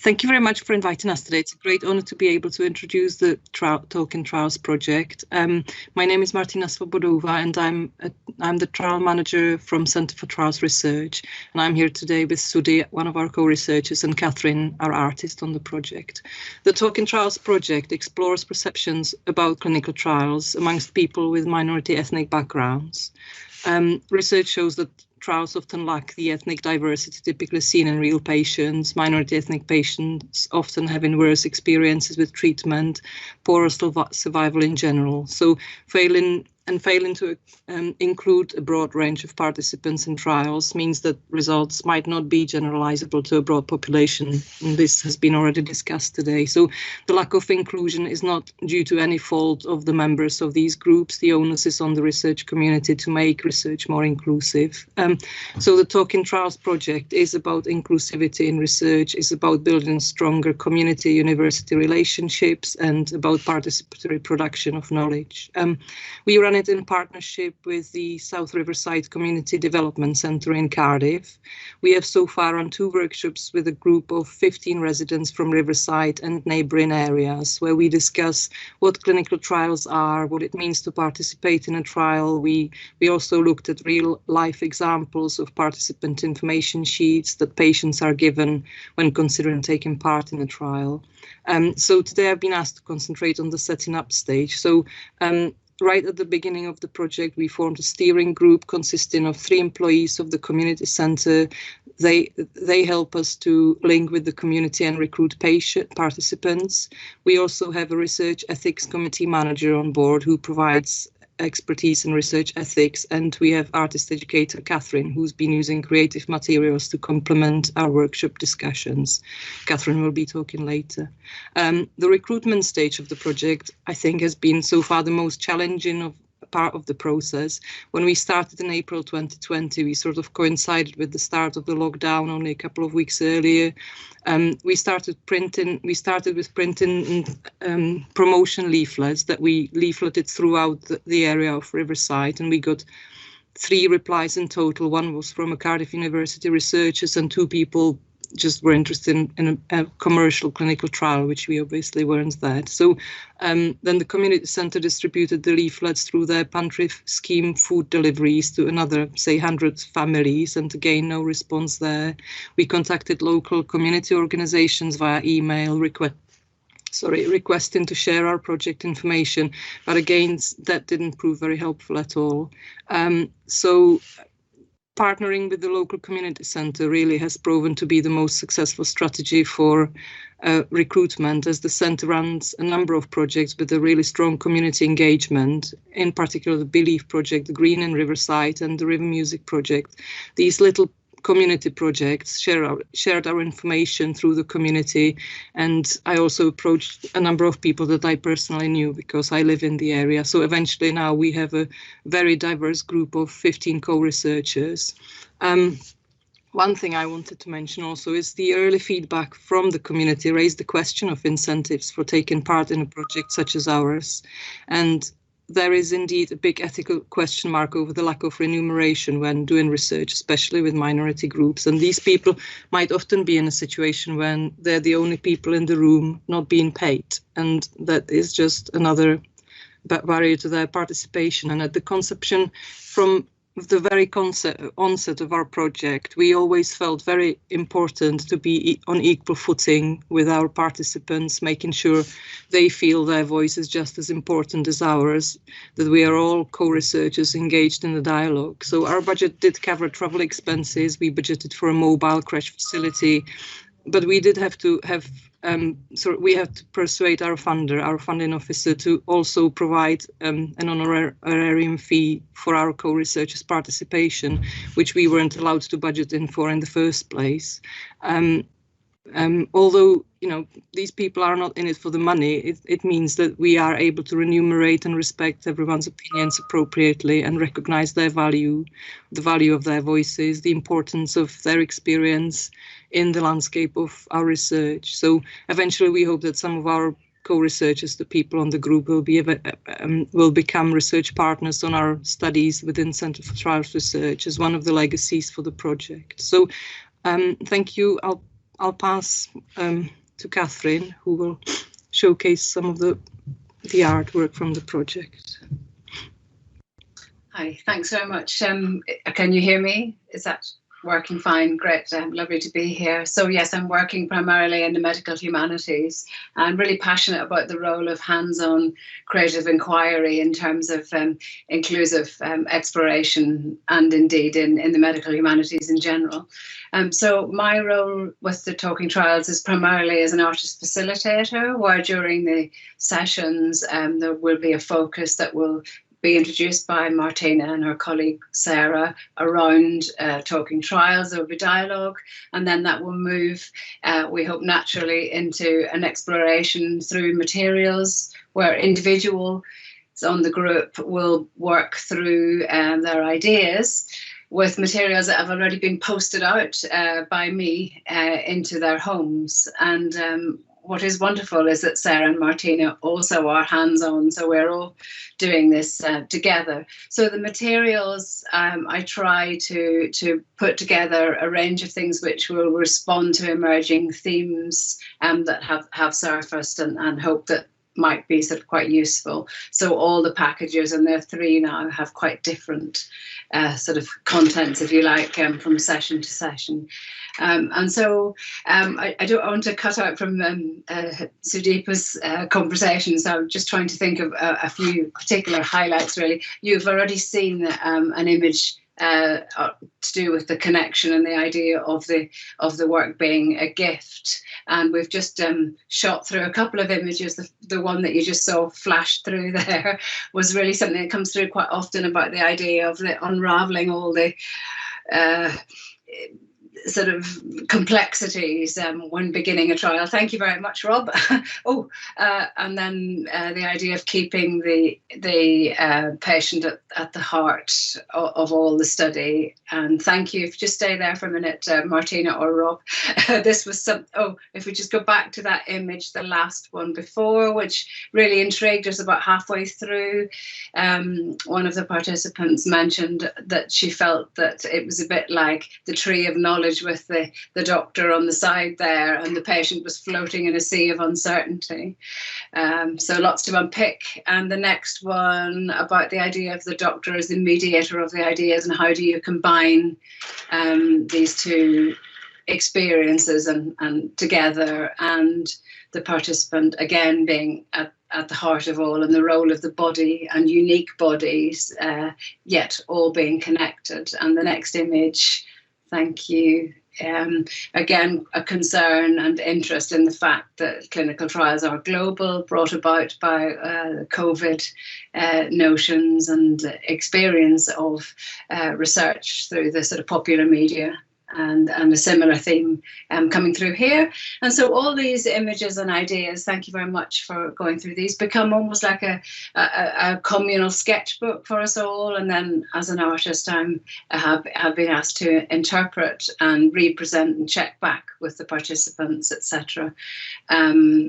Thank you very much for inviting us today. It's a great honour to be able to introduce the Talking Trials project. My name is Martina Svobodova, and I'm the trial manager from Centre for Trials Research. And I'm here today with Sudi, one of our co-researchers, and Catherine, our artist on the project. The Talking Trials project explores perceptions about clinical trials amongst people with minority ethnic backgrounds. Research shows that trials often lack the ethnic diversity typically seen in real patients. Minority ethnic patients often having worse experiences with treatment, poorer survival in general. So failing to include a broad range of participants in trials means that results might not be generalizable to a broad population. And this has been already discussed today. So the lack of inclusion is not due to any fault of the members of these groups. The onus is on the research community to make research more inclusive. So the Talking Trials project is about inclusivity in research, is about building stronger community-university relationships, and about participatory production of knowledge. We run it in partnership with the South Riverside Community Development Centre in Cardiff. We have so far run 2 workshops with a group of 15 residents from Riverside and neighbouring areas, where we discuss what clinical trials are, what it means to participate in a trial. We also looked at real-life examples of participant information sheets that patients are given when considering taking part in a trial. So today I've been asked to concentrate on the setting up stage. So right at the beginning of the project, we formed a steering group consisting of 3 employees of the community centre. They help us to link with the community and recruit participants. We also have a research ethics committee manager on board who provides expertise in research ethics, and we have artist educator Catherine, who's been using creative materials to complement our workshop discussions. Catherine will be talking later. The recruitment stage of the project, I think, has been so far the most challenging part of the process. When we started in April 2020, we sort of coincided with the start of the lockdown only a couple of weeks earlier. We started with printing promotion leaflets that we leafleted throughout the area of Riverside, and we got 3 replies in total. 1 was from a Cardiff University researchers, and 2 people just were interested in a commercial clinical trial, which we obviously weren't that. So then the community centre distributed the leaflets through their pantry scheme food deliveries to another, say, 100 families, and again, no response there. We contacted local community organisations via email, requesting to share our project information, but again, that didn't prove very helpful at all. So partnering with the local community centre really has proven to be the most successful strategy for recruitment, as the centre runs a number of projects with a really strong community engagement, in particular the Belief project, the Green in Riverside, and the River Music project. These little community projects shared our information through the community, and I also approached a number of people that I personally knew because I live in the area. So eventually now we have a very diverse group of 15 co-researchers. One thing I wanted to mention also is the early feedback from the community raised the question of incentives for taking part in a project such as ours. And there is indeed a big ethical question mark over the lack of remuneration when doing research, especially with minority groups. And these people might often be in a situation when they're the only people in the room not being paid. And that is just another barrier to their participation. And at the conception, from the very onset of our project, we always felt very important to be on equal footing with our participants, making sure they feel their voice is just as important as ours, that we are all co-researchers engaged in the dialogue. So our budget did cover travel expenses. We budgeted for a mobile crash facility, but we did have to we have to persuade our funding officer, to also provide an honorarium fee for our co-researchers' participation, which we weren't allowed to budget for in the first place. Although, these people are not in it for the money, it means that we are able to remunerate and respect everyone's opinions appropriately and recognize their value, the value of their voices, the importance of their experience in the landscape of our research. So eventually we hope that some of our co-researchers, the people on the group, will become research partners on our studies within Centre for Trials Research as one of the legacies for the project. So thank you. I'll pass to Catherine, who will showcase some of the artwork from the project. Hi, thanks very much. Can you hear me? Is that working fine? Great, lovely to be here. So yes, I'm working primarily in the medical humanities. I'm really passionate about the role of hands-on creative inquiry in terms of inclusive exploration, and indeed in the medical humanities in general. So my role with the Talking Trials is primarily as an artist facilitator, where during the sessions there will be a focus that will be introduced by Martina and her colleague Sarah around Talking Trials. There will be dialogue, and then that will move, we hope, naturally into an exploration through materials where individuals on the group will work through their ideas with materials that have already been posted out by me into their homes. And what is wonderful is that Sarah and Martina also are hands-on, so we're all doing this together. So the materials, I try to put together a range of things which will respond to emerging themes that have surfaced and hope that might be sort of quite useful. So all the packages, and there are 3 now, have quite different sort of contents, if you like, from session to session. And so I don't want to cut out from Sudeepa's conversation, so I'm just trying to think of a few particular highlights, really. You've already seen an image to do with the connection and the idea of the work being a gift, and we've just shot through a couple of images. The one that you just saw flash through there was really something that comes through quite often about the idea of the unraveling all the sort of complexities when beginning a trial. Thank you very much, Rob. And then the idea of keeping the patient at the heart of all the study. And thank you. If you just stay there for a minute, Martina or Rob. This was if we just go back to that image, the last one before, which really intrigued us about halfway through. One of the participants mentioned that she felt that it was a bit like the tree of knowledge with the doctor on the side there, and the patient was floating in a sea of uncertainty. So lots to unpick. And the next one about the idea of the doctor as the mediator of the ideas, and how do you combine these two experiences and together, and the participant again being at the heart of all, and the role of the body and unique bodies, yet all being connected. And the next image, thank you. Again, a concern and interest in the fact that clinical trials are global, brought about by COVID notions and experience of research through the sort of popular media. And a similar theme coming through here. And so all these images and ideas, thank you very much for going through these, become almost like a communal sketchbook for us all. And then as an artist, I have been asked to interpret and represent and check back with the participants, etc.,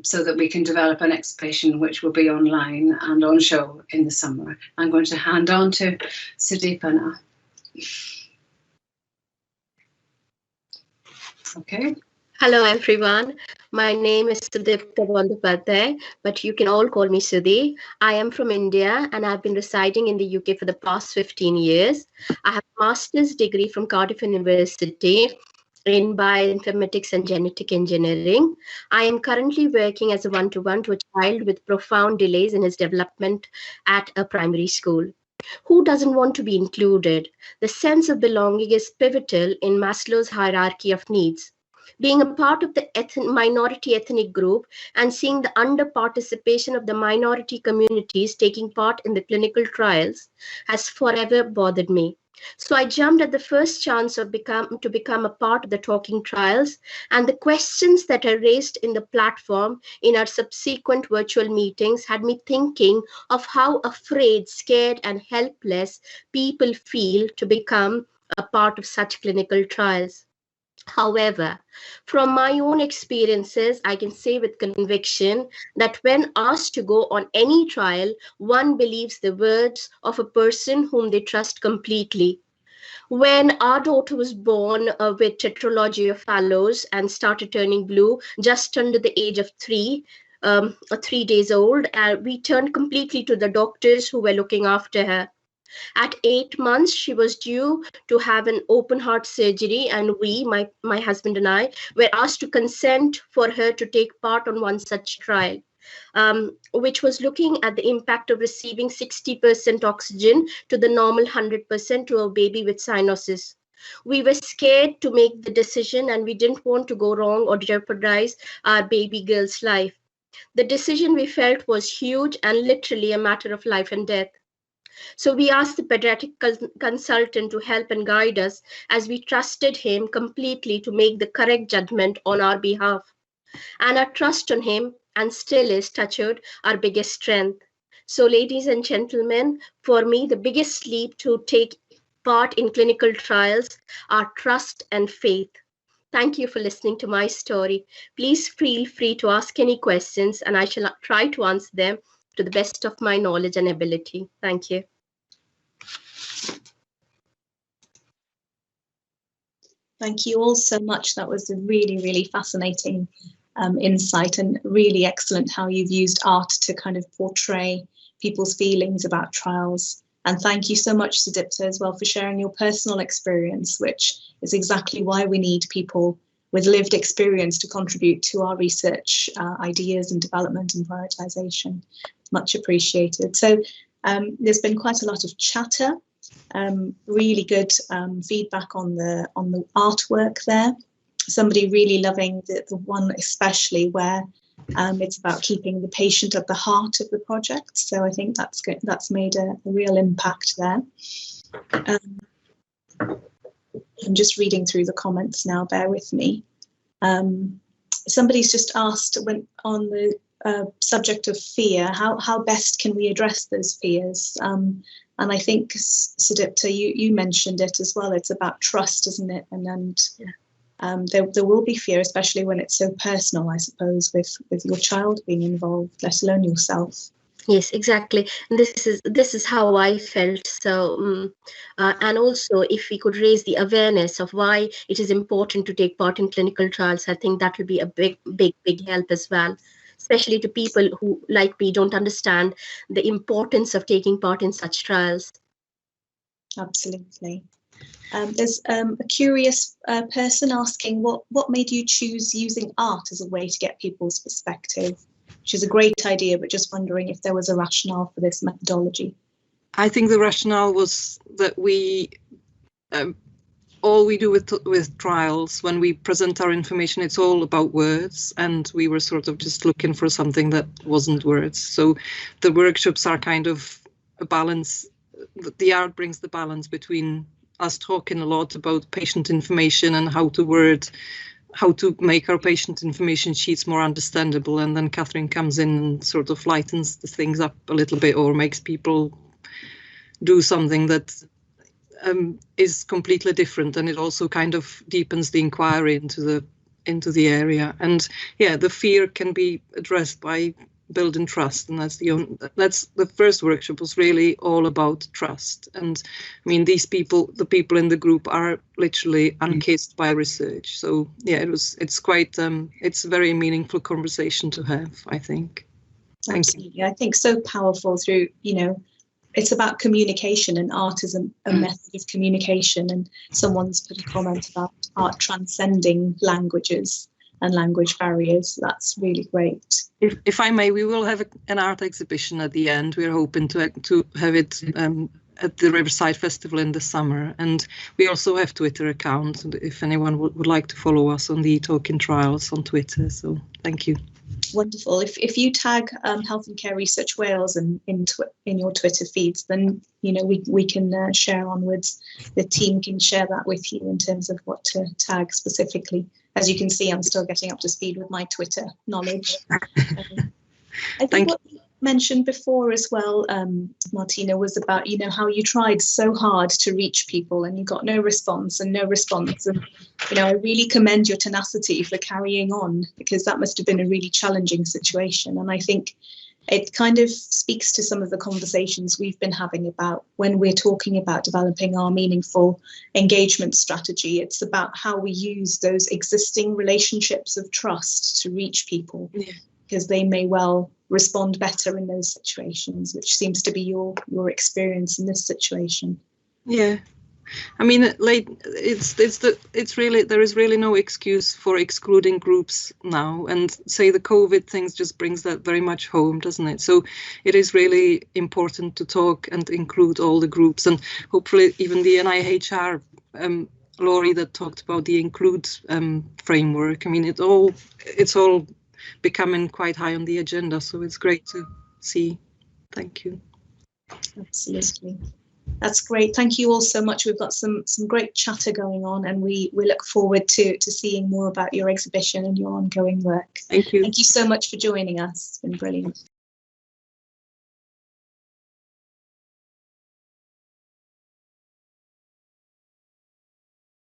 so that we can develop an exhibition which will be online and on show in the summer. I'm going to hand on to Sudeepa now. Okay. Hello, everyone. My name is Sudeepa Bandyopadhyay, but you can all call me Sudhi. I am from India, and I've been residing in the UK for the past 15 years. I have a master's degree from Cardiff University in bioinformatics and genetic engineering. I am currently working as a one-to-one to a child with profound delays in his development at a primary school. Who doesn't want to be included? The sense of belonging is pivotal in Maslow's hierarchy of needs. Being a part of the minority ethnic group and seeing the under-participation of the minority communities taking part in the clinical trials has forever bothered me. So I jumped at the first chance to become a part of the Talking Trials, and the questions that are raised in the platform in our subsequent virtual meetings had me thinking of how afraid, scared, and helpless people feel to become a part of such clinical trials. However, from my own experiences, I can say with conviction that when asked to go on any trial, one believes the words of a person whom they trust completely. When our daughter was born with tetralogy of Fallot and started turning blue just under the age of 3, 3 days old, we turned completely to the doctors who were looking after her. At 8 months, she was due to have an open heart surgery, and we, my husband and I, were asked to consent for her to take part on one such trial, which was looking at the impact of receiving 60% oxygen to the normal 100% to a baby with cyanosis. We were scared to make the decision, and we didn't want to go wrong or jeopardize our baby girl's life. The decision we felt was huge and literally a matter of life and death. So we asked the pediatric consultant to help and guide us, as we trusted him completely to make the correct judgment on our behalf. And our trust on him, and still is, touched, our biggest strength. So ladies and gentlemen, for me, the biggest leap to take part in clinical trials are trust and faith. Thank you for listening to my story. Please feel free to ask any questions, and I shall try to answer them to the best of my knowledge and ability. Thank you. Thank you all so much. That was a really, really fascinating insight, and really excellent how you've used art to kind of portray people's feelings about trials. And thank you so much, Sudipta, as well, for sharing your personal experience, which is exactly why we need people with lived experience to contribute to our research ideas and development and prioritization. Much appreciated. So there's been quite a lot of chatter, really good feedback on the artwork there. Somebody really loving the one especially where it's about keeping the patient at the heart of the project. So I think that's made a real impact there. I'm just reading through the comments now, bear with me. Somebody's just asked, on the subject of fear, how best can we address those fears? And I think, Sudipta, you mentioned it as well. It's about trust, isn't it? There will be fear, especially when it's so personal, I suppose, with your child being involved, let alone yourself. Yes, exactly. And this is how I felt. So, and also, if we could raise the awareness of why it is important to take part in clinical trials, I think that will be a big help as well, especially to people who, like me, don't understand the importance of taking part in such trials. Absolutely. There's a curious person asking, what made you choose using art as a way to get people's perspective? Which is a great idea, but just wondering if there was a rationale for this methodology. I think the rationale was that we all we do with trials, when we present our information, it's all about words, and we were sort of just looking for something that wasn't words. So the workshops are kind of a balance. The art brings the balance between us talking a lot about patient information and how to make our patient information sheets more understandable, and then Catherine comes in and sort of lightens the things up a little bit, or makes people do something that is completely different, and it also kind of deepens the inquiry into the area. And yeah, the fear can be addressed by building trust, and that's the first workshop was really all about trust. And I mean, the people in the group are literally unkissed by research. So yeah, it's a very meaningful conversation to have, I think. Absolutely. I think so powerful through, it's about communication, and art is a method of communication. And someone's put a comment about art transcending languages and language barriers. That's really great. If I may, we will have an art exhibition at the end. We're hoping to have it at the Riverside Festival in the summer. And we also have Twitter account, if anyone would like to follow us on the Talking Trials on Twitter. So thank you. Wonderful. If you tag Health and Care Research Wales in your Twitter feeds, then we can share onwards. The team can share that with you in terms of what to tag specifically. As you can see, I'm still getting up to speed with my Twitter knowledge. I think what you mentioned before as well, Martina, was about how you tried so hard to reach people and you got no response. And I really commend your tenacity for carrying on, because that must have been a really challenging situation. And I think it kind of speaks to some of the conversations we've been having about when we're talking about developing our meaningful engagement strategy. It's about how we use those existing relationships of trust to reach people, because they may well respond better in those situations, which seems to be your experience in this situation. Yeah. I mean, it's really, there is really no excuse for excluding groups now, and say the COVID things just brings that very much home, doesn't it? So it is really important to talk and include all the groups, and hopefully even the NIHR Laurie that talked about the include framework. I mean, it's all becoming quite high on the agenda, so it's great to see. Thank you. Absolutely. That's great. Thank you all so much. We've got some great chatter going on, and we look forward to seeing more about your exhibition and your ongoing work. Thank you. Thank you so much for joining us. It's been brilliant.